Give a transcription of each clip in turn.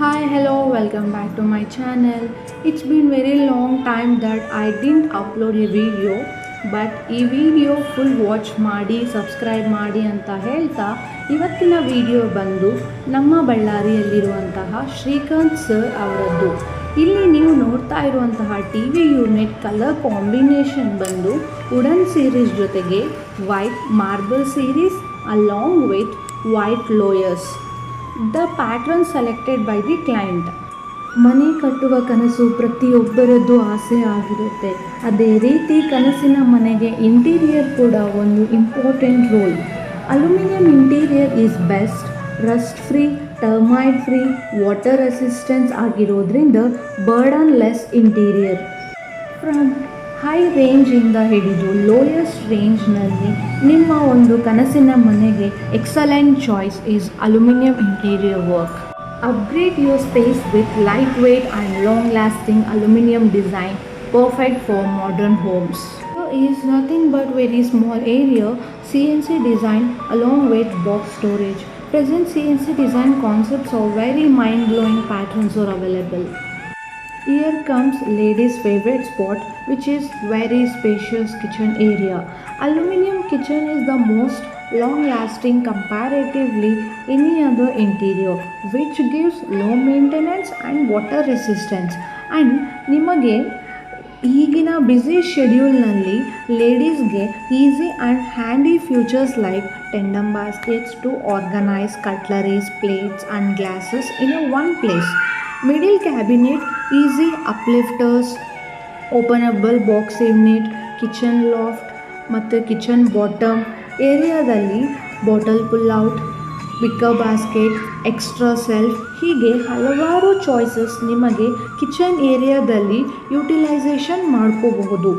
Hi, hello, welcome back to my channel. It's been very long time that I didn't upload a video, but ಈ video full watch ಮಾಡಿ subscribe ಮಾಡಿ ಅಂತ ಹೇಳ್ತಾ ಇವತ್ತಿನ video ಬಂದು ನಮ್ಮ ಬಳ್ಳಾರಿಯಲ್ಲಿರುವಂತಹ ಶ್ರೀಕಾಂತ್ ಸರ್ ಅವರದ್ದು. ಇಲ್ಲಿ ನೀವು ನೋಡ್ತಾ ಇರುವಂತಹ T V unit colour combination ಬಂದು ವುಡನ್ ಸೀರೀಸ್ ಜೊತೆಗೆ white marble series along with white lowers. The pattern selected by the client. ಮನೆ ಕಟ್ಟುವ ಕನಸು ಪ್ರತಿಯೊಬ್ಬರದ್ದು ಆಸೆ ಆಗಿರುತ್ತೆ. ಅದೇ ರೀತಿ ಕನಸಿನ ಮನೆಗೆ ಇಂಟೀರಿಯರ್ ಕೂಡ ಒಂದು important role. Aluminium interior is best, rust free, termite free, water resistance ಆಗಿರೋದ್ರಿಂದ burden less interior. From high ರೇಂಜಿಂದ ಹಿಡಿದು ಲೋಯೆಸ್ಟ್ ರೇಂಜ್ನಲ್ಲಿ ನಿಮ್ಮ ಒಂದು ಕನಸಿನ ಮನೆಗೆ excellent choice is aluminium interior work. Upgrade your space with light weight and long lasting aluminium design, perfect for modern homes. Is nothing but very small area CNC design along with box storage. Present CNC design concepts of very mind-blowing patterns are available. Here comes ladies' favorite spot, which is very spacious kitchen area. Aluminum kitchen is the most long-lasting comparatively any other interior, which gives low maintenance and water resistance. And ನಿಮಗೆ ಈಗಿನ busy ಶೆಡ್ಯೂಲ್ನಲ್ಲಿ ಲೇಡೀಸ್ಗೆ easy and handy futures like tandem baskets to organise cutleries, plates and glasses in one place. Middle cabinet, easy uplifters, openable box unit, kitchen loft ಮತ್ತು kitchen bottom ಏರಿಯಾದಲ್ಲಿ bottle pullout, wicker basket, extra shelf, ಹೀಗೆ ಹಲವಾರು choices ನಿಮಗೆ kitchen ಏರಿಯಾದಲ್ಲಿ utilisation ಮಾಡ್ಕೋಬಹುದು.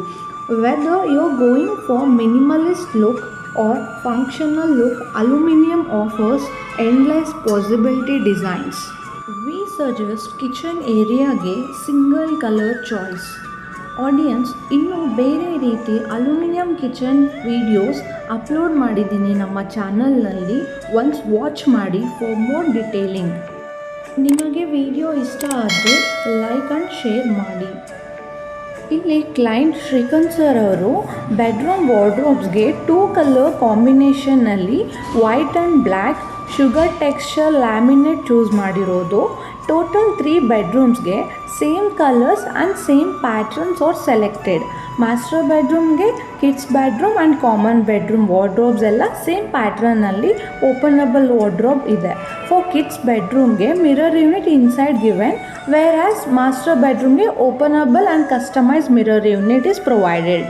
Whether you are going for minimalist look or functional look, aluminium offers endless possibility designs. We suggest kitchen ಏರಿಯಾಗೆ single colour choice. Audience, ಇನ್ನೂ ಬೇರೆ ರೀತಿ aluminium kitchen videos upload ಮಾಡಿದ್ದೀನಿ ನಮ್ಮ ಚಾನಲ್ನಲ್ಲಿ, ಒನ್ಸ್ ವಾಚ್ ಮಾಡಿ ಫಾರ್ ಮೋರ್ ಡಿಟೇಲಿಂಗ್. ನಿಮಗೆ video ಇಷ್ಟ ಆದರೆ ಲೈಕ್ ಆ್ಯಂಡ್ ಶೇರ್ ಮಾಡಿ. ಇಲ್ಲಿ ಕ್ಲೈಂಟ್ ಶ್ರೀಕಾಂತ್ ಸರ್ ಅವರು ಬೆಡ್ರೂಮ್ ವಾರ್ಡ್ರೋಬ್ಸ್ಗೆ 2 ಕಲರ್ ಕಾಂಬಿನೇಷನ್ನಲ್ಲಿ white and black sugar texture laminate choose ಮಾಡಿರೋದು. ಟೋಟಲ್ 3 ಬೆಡ್ರೂಮ್ಸ್ಗೆ same colours and same patterns are selected. Master ಬೆಡ್ರೂಮ್ಗೆ, kids bedroom and common bedroom wardrobes ಎಲ್ಲ ಸೇಮ್ ಪ್ಯಾಟ್ರನ್ನಲ್ಲಿ ಓಪನಬಲ್ ವಾರ್ಡ್ರೋಬ್ ಇದೆ. ಫಾರ್ ಕಿಡ್ಸ್ ಬೆಡ್ರೂಮ್ಗೆ mirror unit inside given, whereas master ಬೆಡ್ರೂಮ್ಗೆ openable and customise mirror unit is provided.